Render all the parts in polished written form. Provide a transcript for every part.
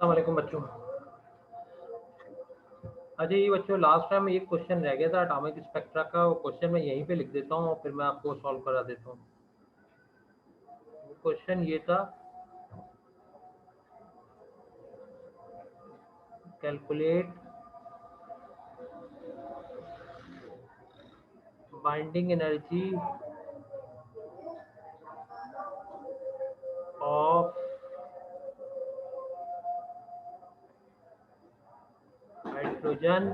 अस्सलाम वालेकुम बच्चों। अच्छा ये बच्चों लास्ट टाइम एक क्वेश्चन रह गया था एटॉमिक स्पेक्ट्रा का, वो क्वेश्चन मैं यहीं पे लिख देता हूँ और फिर मैं आपको सॉल्व करा देता हूँ। वो क्वेश्चन ये था, calculate binding energy of hydrogen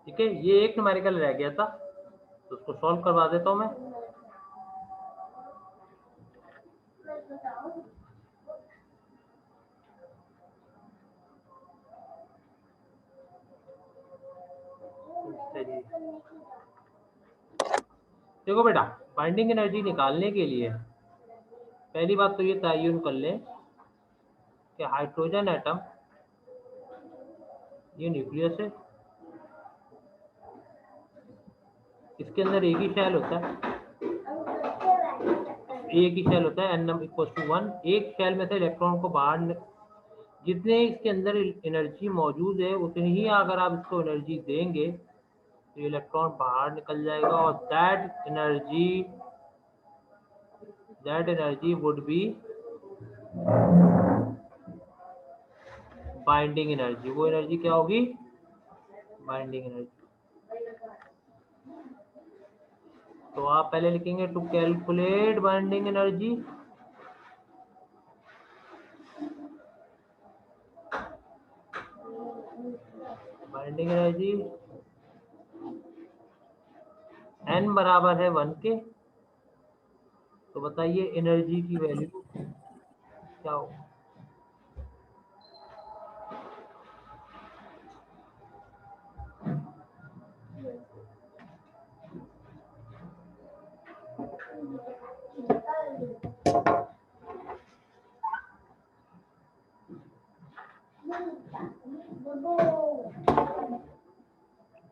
ठीक है। ये एक न्यूमेरिकल रह गया था तो उसको सॉल्व करवा देता हूँ मैं। देखो बेटा, बाइंडिंग एनर्जी निकालने के लिए पहली बात तो ये तयन कर लें कि हाइड्रोजन एटम ये न्यूक्लियस है, इसके अंदर एक ही शेल होता है, एक ही शेल होता है n इक्वल टू 1। एक शेल में से इलेक्ट्रॉन को बाहर, जितने इसके अंदर एनर्जी मौजूद है उतनी ही अगर आप इसको एनर्जी देंगे तो इलेक्ट्रॉन बाहर निकल जाएगा और that energy would be binding energy. वो एनर्जी क्या होगी? Binding energy. तो आप पहले लिखेंगे to calculate binding energy, binding energy n बराबर है 1 के। तो बताइए एनर्जी की वैल्यू क्या हो?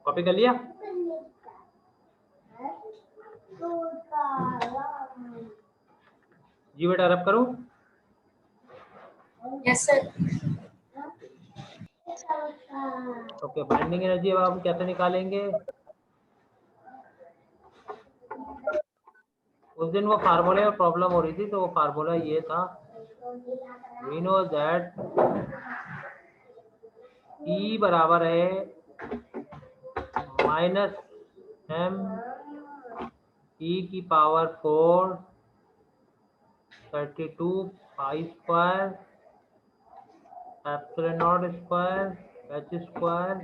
कॉपी कर लिया? जी बेटा, रब करूं? Yes sir. Okay, binding energy अब हम कैसे निकालेंगे? उस दिन वो फार्मूले में प्रॉब्लम हो रही थी, तो वो फार्मूला ये था, वी नो दैट E बराबर है -m e की power 4 32 pi square epsilon not square h square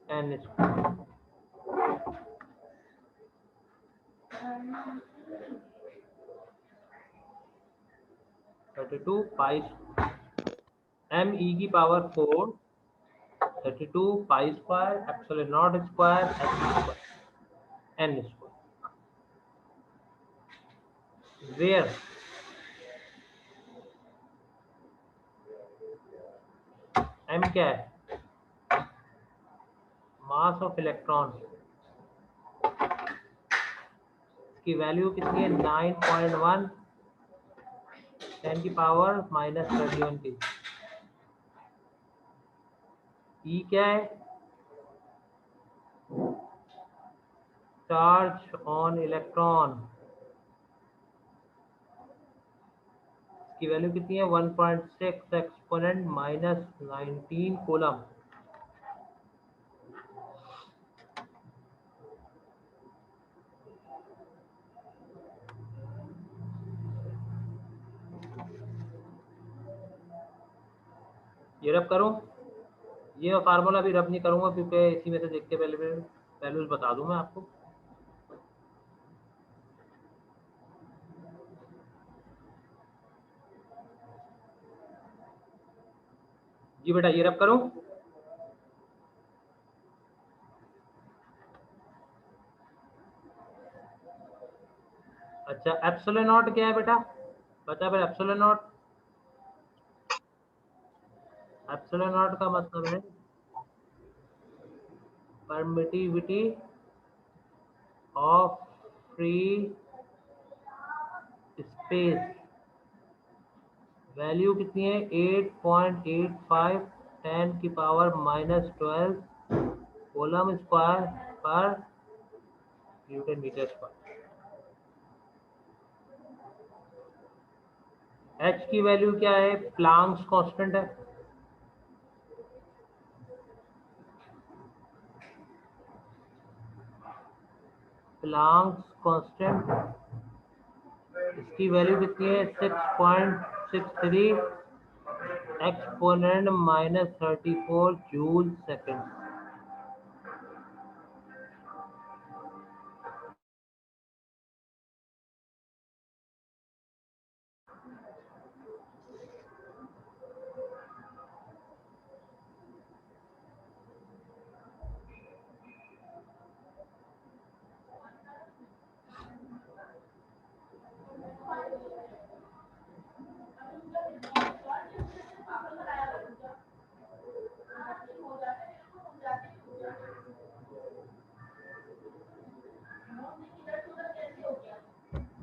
n square. 32 pi m e की power 4 32 pi square epsilon not square h square n square, where m क्या है? Mass of electron. की value कितनी है? 9.1 10 की power -31 की। E क्या है? Charge on electron. की वैल्यू कितनी है? 1.6 एक्सपोनेंट -19 कूलम। ये रब करूं? ये फार्मूला भी रब नहीं करूंगा क्योंकि इसी में से देख के पहले वैल्यूज बता दूं मैं आपको। जी बेटा, ये रब करूं? अच्छा, एप्सिलॉन नॉट क्या है बेटा? बता फिर एप्सिलॉन नॉट। एप्सिलॉन नॉट का मतलब है permittivity of free space value कितनी है 8.85 10 की पावर -12 कूलम स्क्वायर पर न्यूटन मीटर स्क्वायर। एच की वैल्यू क्या है, प्लांक्स कांस्टेंट है, प्लांक्स कांस्टेंट इसकी वैल्यू कितनी है 6.63 एक्सपोनेंट -34 जूल सेकेंड।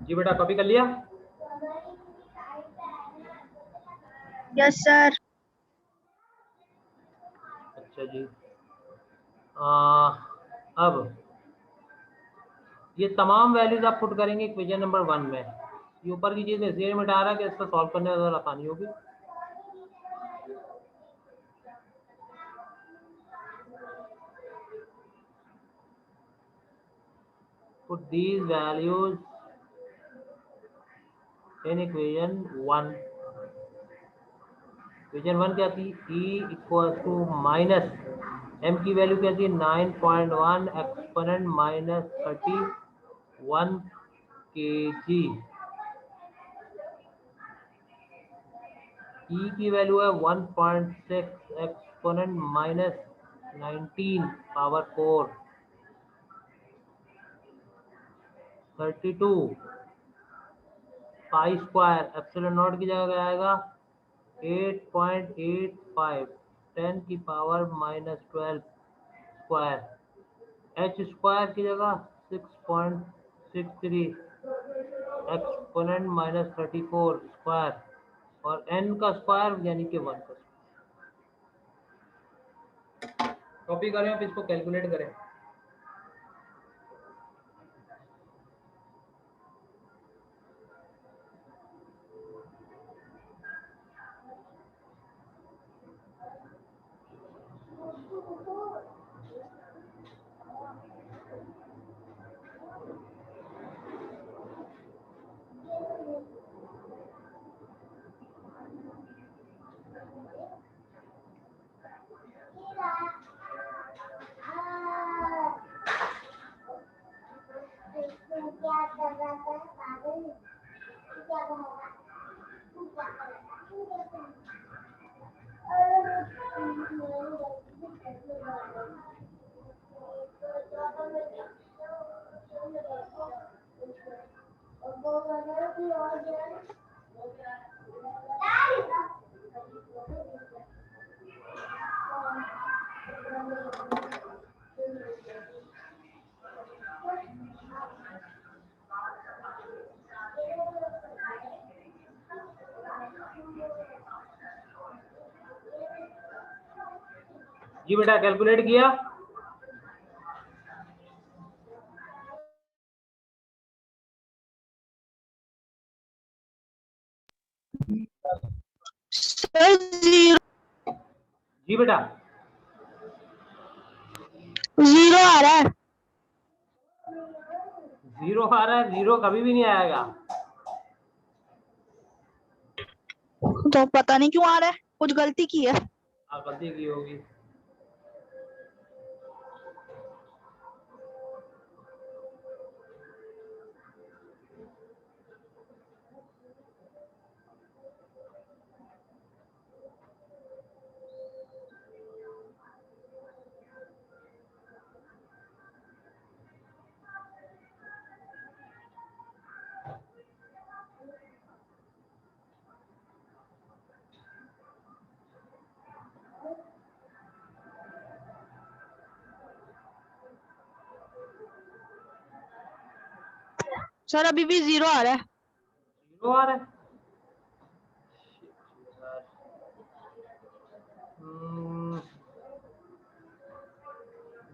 जी बेटा कॉपी कर लिया? Yes sir. अच्छा जी। अब ये तमाम वैल्यूज आप पुट करेंगे इक्वेशन नंबर 1 में। ये ऊपर की चीज इसलिए मिटा रहा है कि इसको सॉल्व करने में ज़्यादा आसानी होगी। Put these values in equation 1। Equation 1 क्या थी, E equal to minus m की वैल्यू क्या थी 9.1 एक्सपोनेंट -31 kg। E की वैल्यू है 1.6 exponent -19 power 4 32 pi square epsilon not की जगह क्या आएगा 8.85 10 की पावर -12 स्क्वायर, h स्क्वायर की जगह 6.63 एक्सपोनेंट -34 स्क्वायर और n का स्क्वायर यानी कि 1 का। कॉपी करें आप इसको कैलकुलेट करें। जी बेटा कैलकुलेट किया? सर जी बेटा 0 आ रहा है। 0 आ रहा है? 0 कभी भी नहीं आएगा। तो पता नहीं क्यों आ रहा है, कुछ गलती की है। गलती की होगी। सर अभी भी 0 आ रहा है। तो आ रहा है।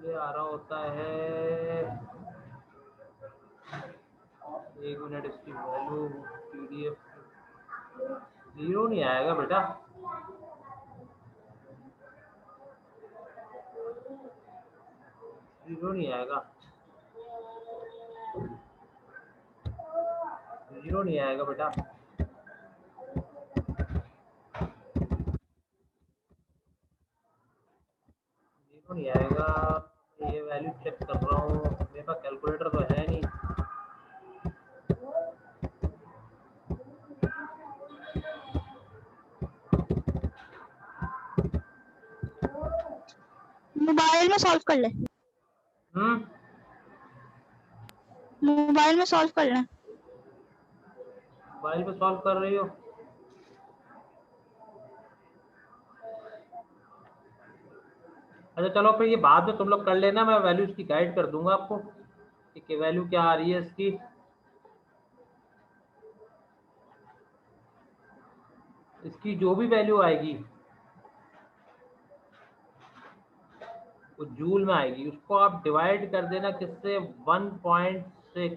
ये आ रहा होता है, 1 मिनट, इसकी वैल्यू PDF 0 नहीं आएगा बेटा। जीरो नहीं आएगा, 0 नहीं आएगा बेटा। जीरो नहीं आएगा। ये वैल्यू चेक कर रहा हूँ, मेरे पास कैलकुलेटर तो है नहीं। मोबाइल में सॉल्व कर ले, मोबाइल में सॉल्व कर ले। मोबाइल पे सॉल्व कर रही हो? अच्छा चलो फिर ये बाद में तुम लोग कर लेना, मैं वैल्यूज की गाइड कर दूंगा आपको कि वैल्यू क्या आ रही है इसकी। इसकी जो भी वैल्यू आएगी वो जूल में आएगी, उसको आप डिवाइड कर देना किससे, 1.6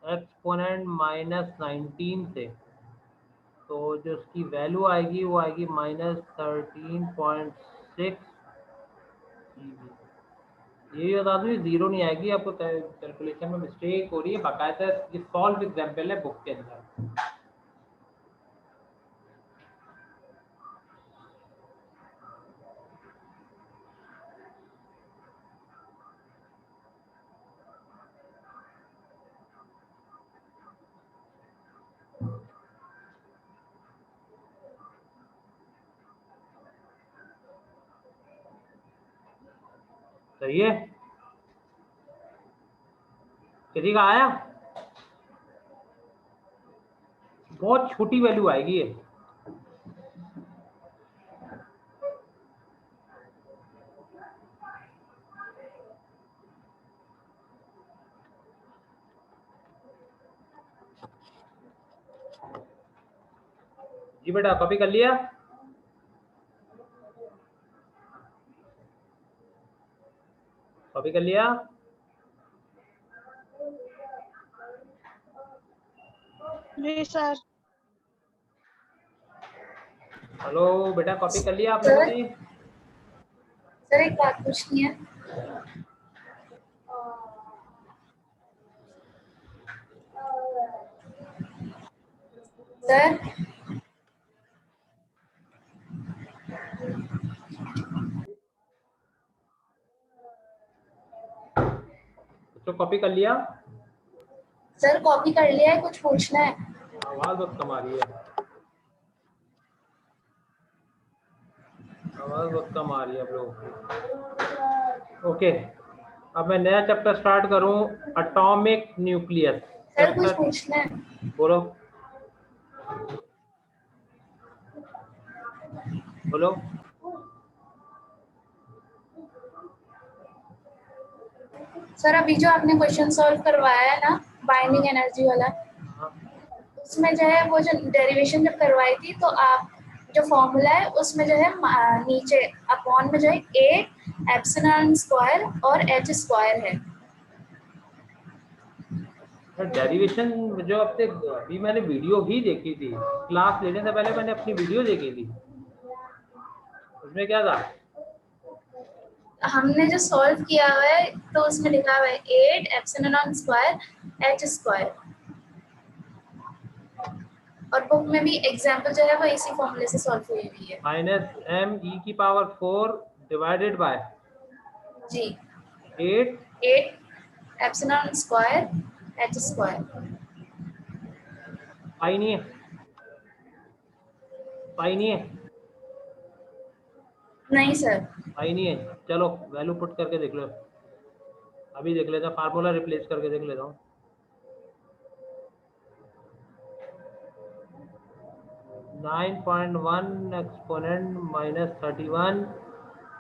एक्सपोनेंट -19 से। तो जो उसकी वैल्यू आएगी वो आएगी -13.6। ये बता दूँ, जीरो नहीं आएगी, आपको कैलकुलेशन में मिस्टेक हो रही है। बाकायदा ये सॉल्व एग्जाम्पल है बुक के अंदर। सही है, किसी का आया? बहुत छोटी वैल्यू आएगी ये। जी बेटा, कॉपी कर लिया? कॉपी कर लिया? जी सर। हेलो बेटा, कॉपी कर लिया आप लोगों ने? सर एक बात पूछनी है। सर तो कॉपी कर लिया? सर कॉपी कर लिया है, कुछ पूछना है। आवाज बहुत कम आ रही है, आवाज बहुत कम आ रही है आप लोगों की। ओके, अब मैं नया चैप्टर स्टार्ट करूं, एटॉमिक न्यूक्लियस। सर कुछ पूछना है। बोलो बोलो। सर अभी जो आपने क्वेश्चन सॉल्व करवाया है ना, बाइंडिंग एनर्जी वाला, उसमें जो है वो जो डेरिवेशन जब करवाई थी तो आप जो फॉर्मूला है उसमें जो है नीचे अपॉन में जो है 8 एप्सिलॉन स्क्वायर और h स्क्वायर है। डेरिवेशन जो अभी मैंने वीडियो ही देखी थी, क्लास लेने से पहले मैंने अपनी वीडियो देखी थी, उसमें क्या था? हमने जो सॉल्व किया हुआ है तो उसमें लिखा हुआ है 8 एप्सिलॉन स्क्वायर h स्क्वायर, और बुक में भी एग्जांपल जो है वो इसी फॉर्मूले से सॉल्व हुई हुई है। -me⁴ divided by G 8 epsilon square h square. Pi नहीं है, पाई नहीं है, नहीं सर पाई नहीं है। चलो वैल्यू पुट करके देख लो, अभी देख लेता, फार्मूला रिप्लेस करके देख लेता हूँ। 9.1 exponent -31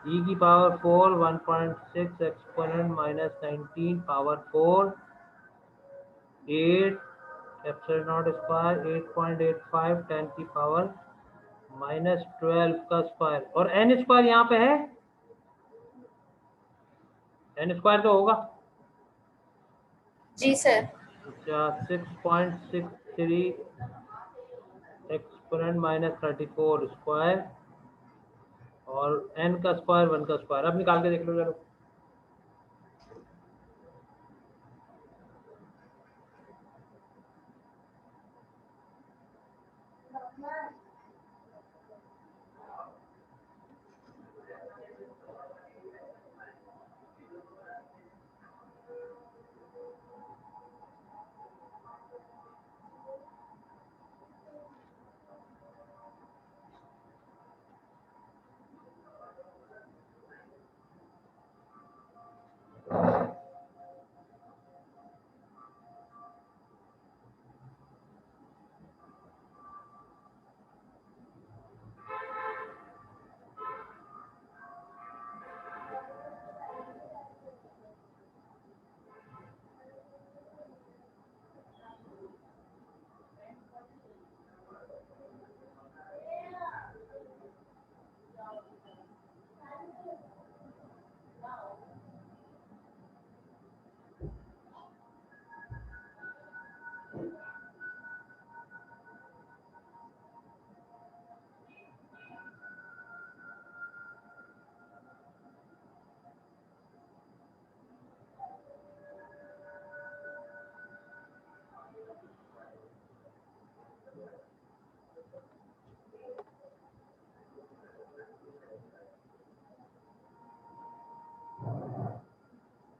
e⁴ 1.6 exponent -19 power 4 8 epsilon not square 8.85 10 की पावर -12 का स्क्वायर, और n स्क्वायर यहाँ पे है, n स्क्वायर तो होगा। जी सर। अच्छा 6.63 एक्सपोनेंट -34 स्क्वायर और n का स्क्वायर 1 का स्क्वायर। अब निकाल के देख लो चलो।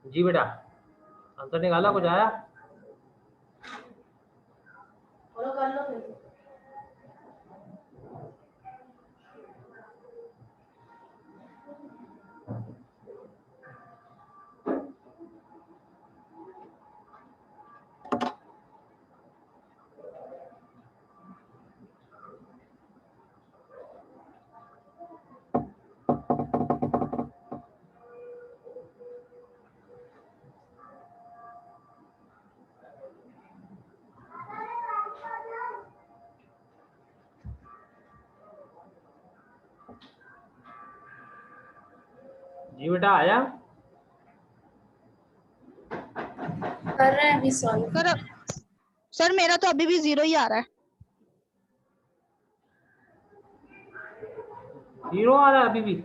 जी बेटा, आंसर निकाला, कुछ आया? जी बेटा, आया? कर रहे हैं अभी सॉल्व। सर मेरा तो अभी भी 0 ही आ रहा है। 0 आ रहा है अभी भी?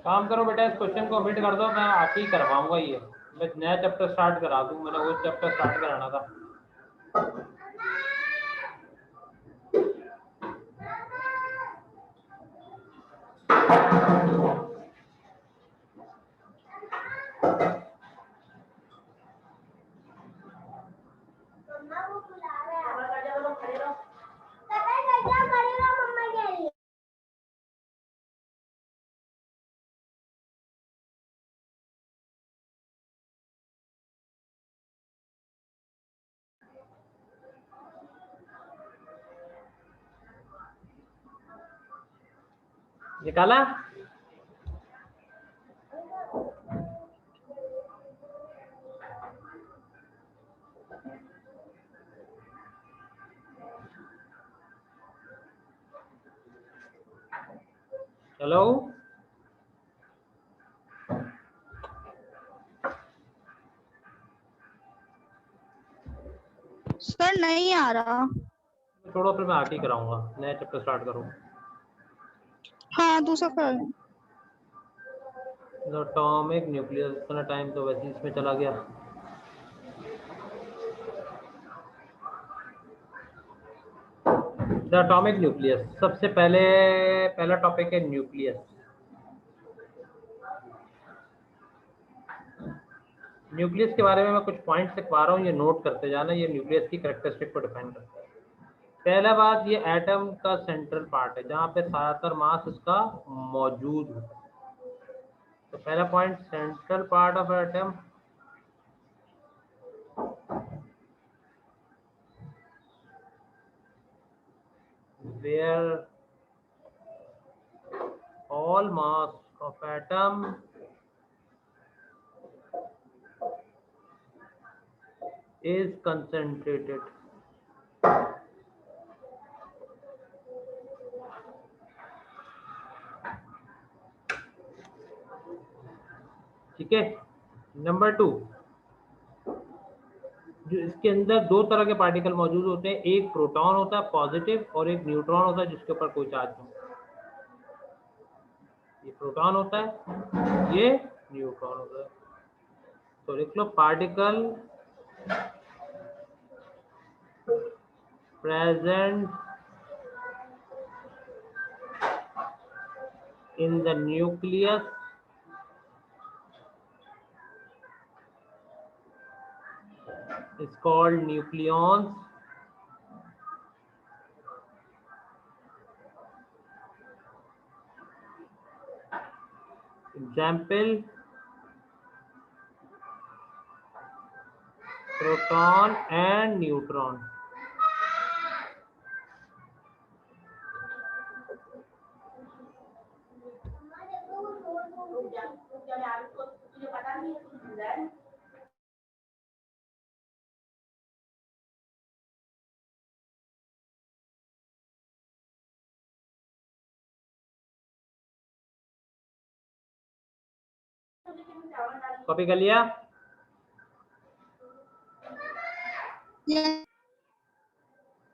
काम करो बेटा, इस क्वेश्चन को ओमिट कर दो, मैं आप ही करवाऊंगा ये। मैं नया चैप्टर स्टार्ट करा दूं, मैंने वो चैप्टर स्टार्ट कराना था। निकाला? हेलो, सर नहीं आ रहा। छोड़ो, फिर मैं आके ही कराऊंगा, नया चैप्टर स्टार्ट करो। हाँ दूसरा कर। एटॉमिक न्यूक्लियस, इतना टाइम तो वैसे इसमें चला गया। द एटॉमिक न्यूक्लियस, सबसे पहला टॉपिक है न्यूक्लियस। न्यूक्लियस के बारे में मैं कुछ पॉइंट्स लिखवा रहा हूँ, ये नोट करते जाना, ये न्यूक्लियस की कैरेक्टरिस्टिक को डिफाइन करता है। पहला बात, ये एटम का सेंट्रल पार्ट है जहाँ पे ज्यादातर मास इसका मौजूद है। तो पहला point, central part of atom where all mass of atom is concentrated. ठीक है। नंबर 2, जो इसके अंदर दो तरह के पार्टिकल मौजूद होते हैं, एक प्रोटॉन होता है पॉजिटिव और एक न्यूट्रॉन होता है जिसके ऊपर कोई चार्ज नहीं। ये प्रोटॉन होता है, ये न्यूट्रॉन होता है। तो लिख लो, particle present in the nucleus is called nucleons. Example, proton and neutron. Copy कर लिया?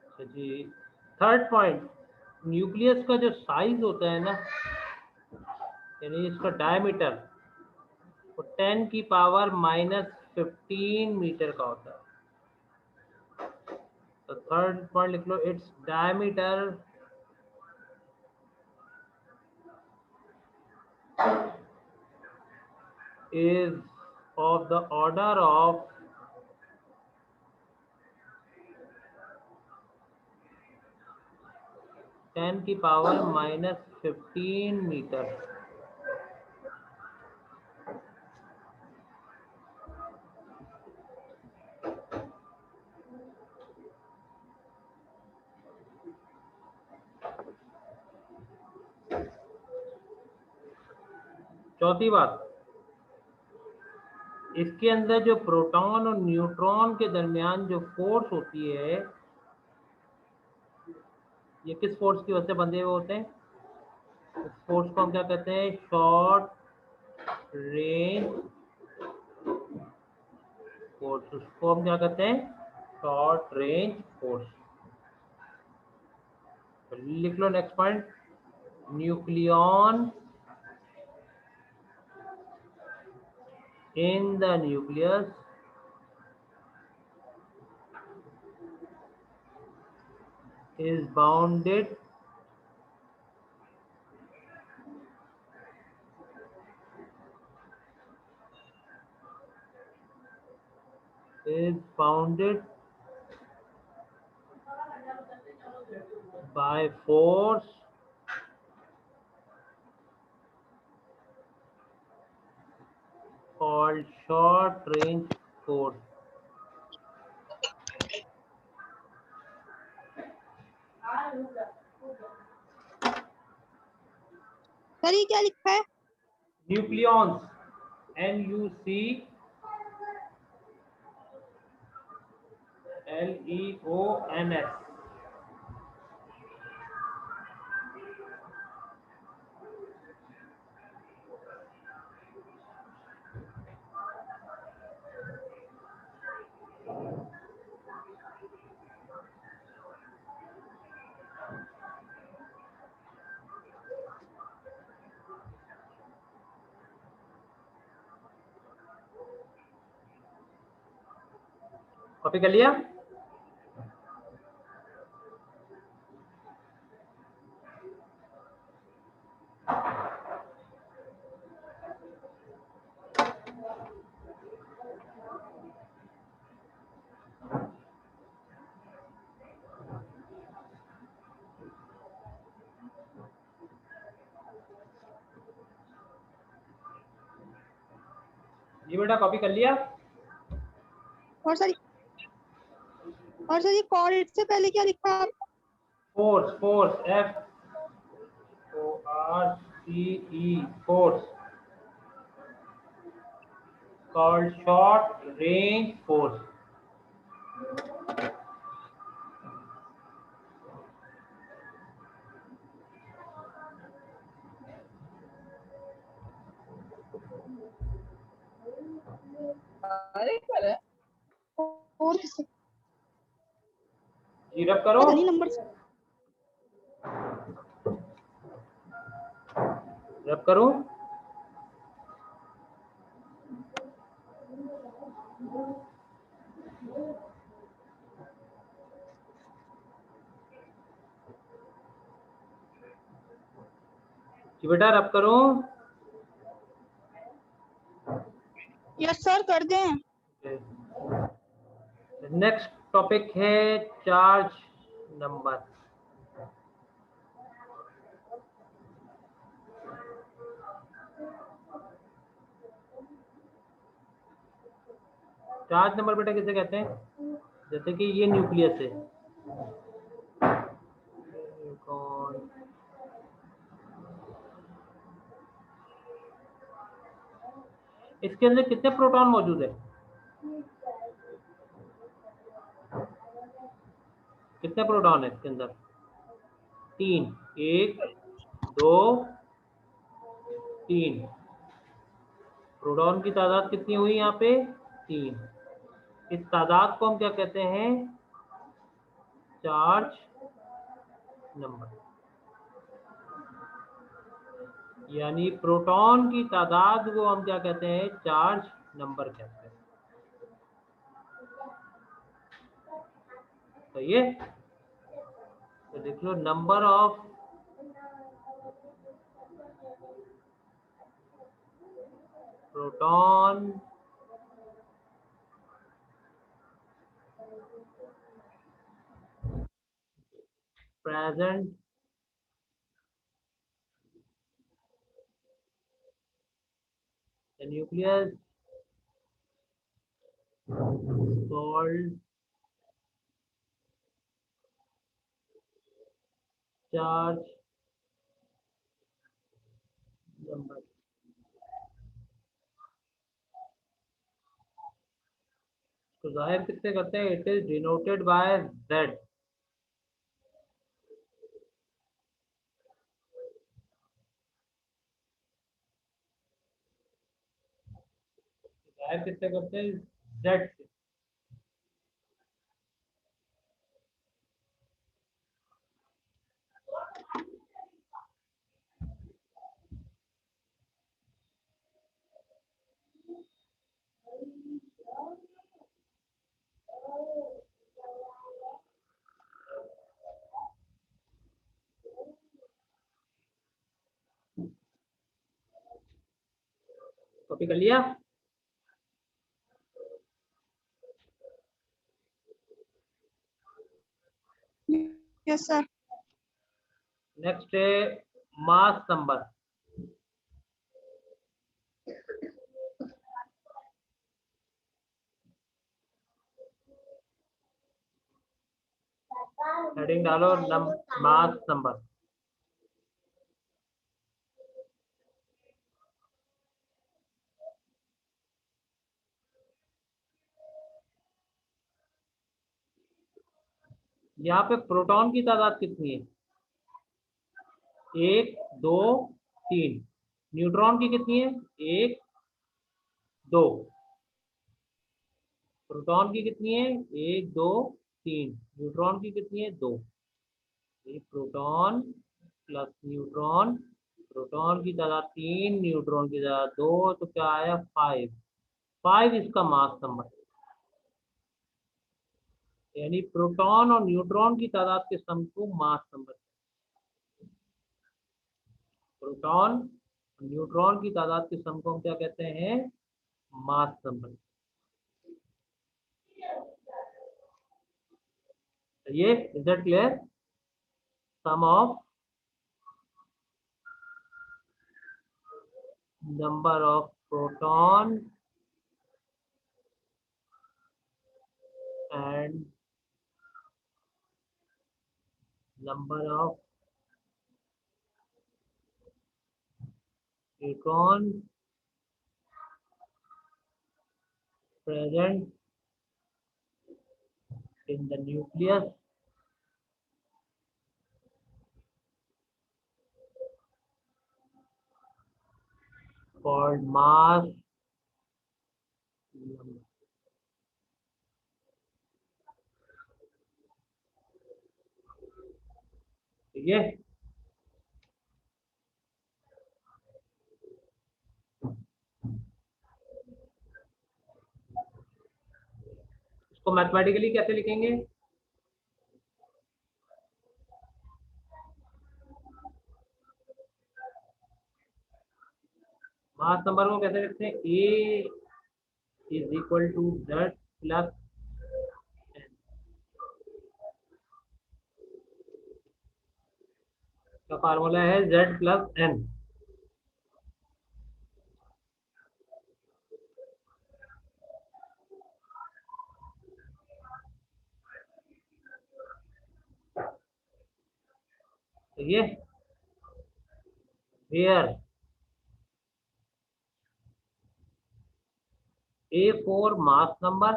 अच्छा जी। थर्ड पॉइंट, न्यूक्लियस का जो साइज होता है ना, यानी इसका डायमीटर, वो 10 की पावर -15 मीटर का होता है। तो थर्ड पॉइंट लिख लो, it's diameter is of the order of 10 की पावर -15 मीटर। चौथी बात, इसके अंदर जो प्रोटॉन और न्यूट्रॉन के दरमियान जो फोर्स होती है, ये किस फोर्स की वजह से बंधे हुए होते हैं? इस फोर्स को हम क्या कहते हैं? Short range force. उसको हम क्या कहते हैं? Short range force. तो लिख लो next point, nucleon in the nucleus is bounded by force called short range force. Sir ये क्या लिखा है? Nucleons, NucLeons। कॉपी कर लिया? जी बेटा कॉपी कर लिया। और सर ये कॉल्ड से पहले क्या लिखा आप? Force, force, FORCE, force, called short range force. और किससे जी रब करो, पता नहीं नंबर से। रब करो। जी बेटा रब करो। यस सर कर दें। नेक्स्ट टॉपिक है चार्ज नंबर। चार्ज नंबर बेटा किसे कहते हैं? जैसे कि ये न्यूक्लियस है, इसके अंदर कितने प्रोटॉन मौजूद है? कितने प्रोटॉन है इसके अंदर? 3, 1, 2, 3। प्रोटॉन की तादाद कितनी हुई यहाँ पे? 3। इस तादाद को हम क्या कहते हैं? Charge number. यानी प्रोटॉन की तादाद को हम क्या कहते हैं? चार्ज नंबर कहते हैं। सही है? तो देख लो, number of proton present the nucleus called charge number। तो जाहिर किससे करते हैं? It is denoted by Z। जाहिर किससे करते हैं? Z से। कॉपी कर लिया? Yes sir. नेक्स्ट है मास नंबर। हेडिंग डालो मास नंबर। यहाँ पे प्रोटॉन की तादाद कितनी है? 1, 2, 3। न्यूट्रॉन की कितनी है? 1, 2। प्रोटॉन की कितनी है? 1, 2, 3। न्यूट्रॉन की कितनी है? 2। ये प्रोटॉन प्लस न्यूट्रॉन। प्रोटॉन की तादाद 3, न्यूट्रॉन की तादाद 2, तो क्या आया? 5। 5 इसका मास नंबर। यानी प्रोटॉन और न्यूट्रॉन की तादाद के सम को मास नंबर। प्रोटॉन और न्यूट्रॉन की तादाद के सम को हम क्या कहते हैं? Mass number. ये is that clear? Sum of number of proton and number of electrons present in the nucleus called mass number. ठीक है, इसको मैथमेटिकली कैसे लिखेंगे? मास नंबर को कैसे लिखते हैं? A is equal to Z plus n का फार्मूला है Z प्लस n। ठीक है, where A for mass number,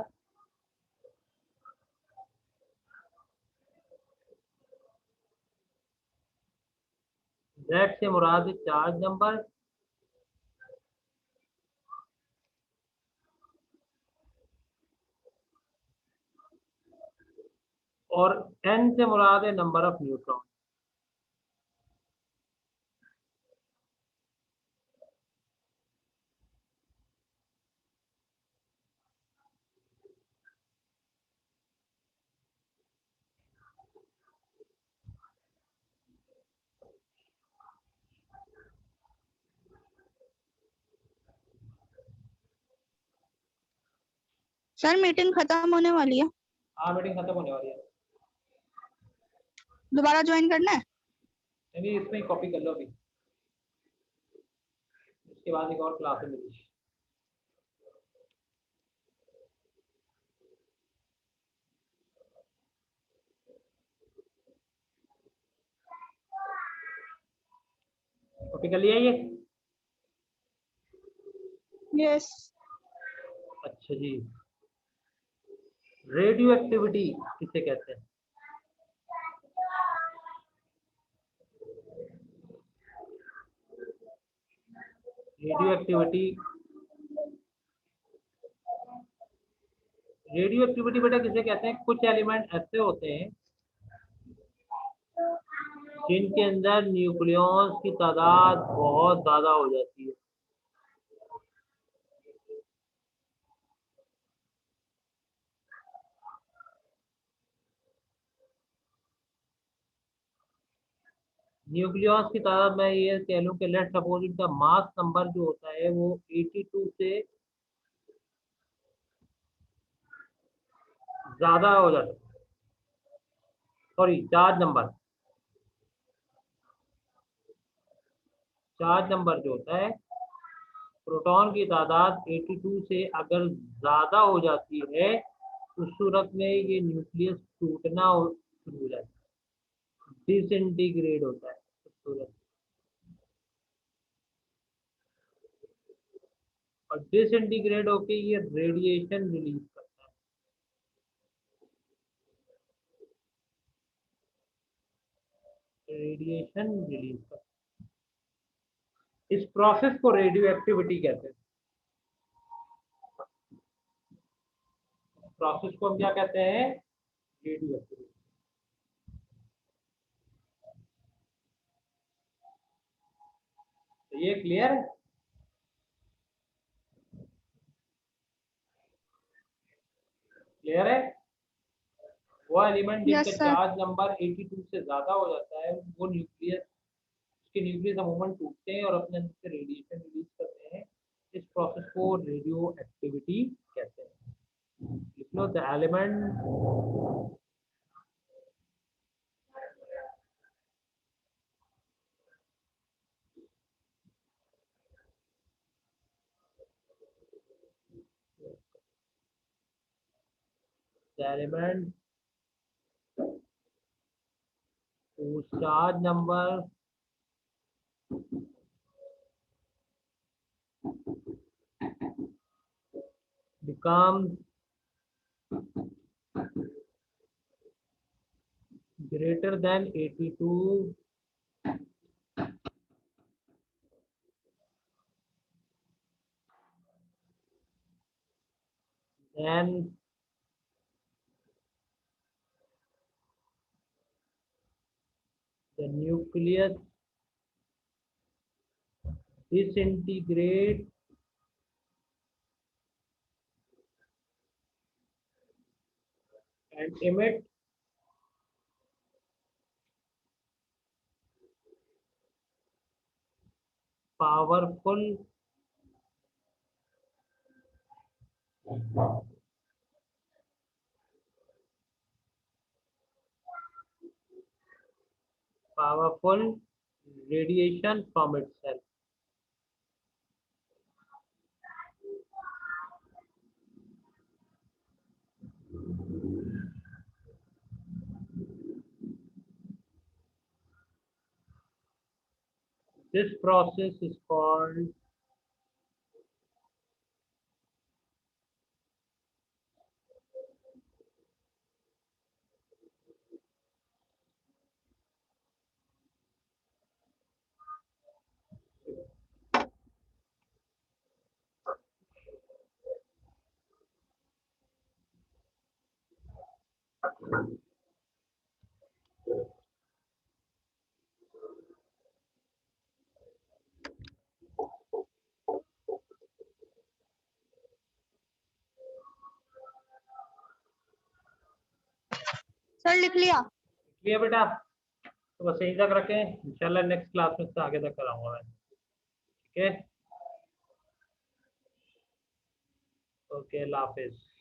Z से मुराद चार्ज नंबर, और n से मुराद है number of neutron. Sir meeting खत्म होने वाली है, हाँ, मीटिंग खत्म होने वाली है। दोबारा ज्वाइन करना है? नहीं, इसमें ही कॉपी कर लो अभी, उसके बाद एक और क्लास है मेरी। कॉपी कर लिया ये? यस। अच्छा जी, रेडियो एक्टिविटी किसे कहते हैं? रेडियो एक्टिविटी, रेडियो एक्टिविटी बेटा किसे कहते हैं? कुछ एलिमेंट ऐसे होते हैं जिनके अंदर न्यूक्लियॉन्स की तादाद बहुत ज्यादा हो जाती है। न्यूक्लियॉन्स की तादाद, मैं ये कह लूं कि लेट्स सपोज इनका मास नंबर जो होता है वो 82 से ज्यादा हो जाता है। सॉरी, चार्ज नंबर जो होता है, प्रोटॉन की तादाद 82 से अगर ज्यादा हो जाती है, उस सूरत में ये न्यूक्लियस टूटना शुरू हो जाता है, डिसइंटीग्रेट होता है उस सूरत में। और डिसइंटीग्रेट होके ये रेडिएशन रिलीज करता है। रेडिएशन रिलीज करता है, इस प्रोसेस को रेडियो एक्टिविटी कहते हैं। प्रोसेस को हम क्या कहते हैं? Radio activity. तो ये क्लियर है? क्लियर है? वो एलिमेंट जिनका यस सर। चार्ज नंबर 82 से ज्यादा हो जाता है, वो न्यूक्लियस, उसके न्यूक्लियस अमूमन टूटते हैं और अपने अंदर से रेडिएशन रिलीज करते हैं। इस प्रोसेस को रेडियो एक्टिविटी कहते हैं। लिख लो, the element the element whose charge number becomes greater than 82, then the nucleus disintegrates and emits powerful radiation from itself. This process is called sir लिख लिया। क्लियर बेटा? तो बस यहीं तक रखें, इंशाल्लाह नेक्स्ट क्लास में से आगे तक कराऊंगा मैं। ठीक है, ओके, अल्लाह हाफिज।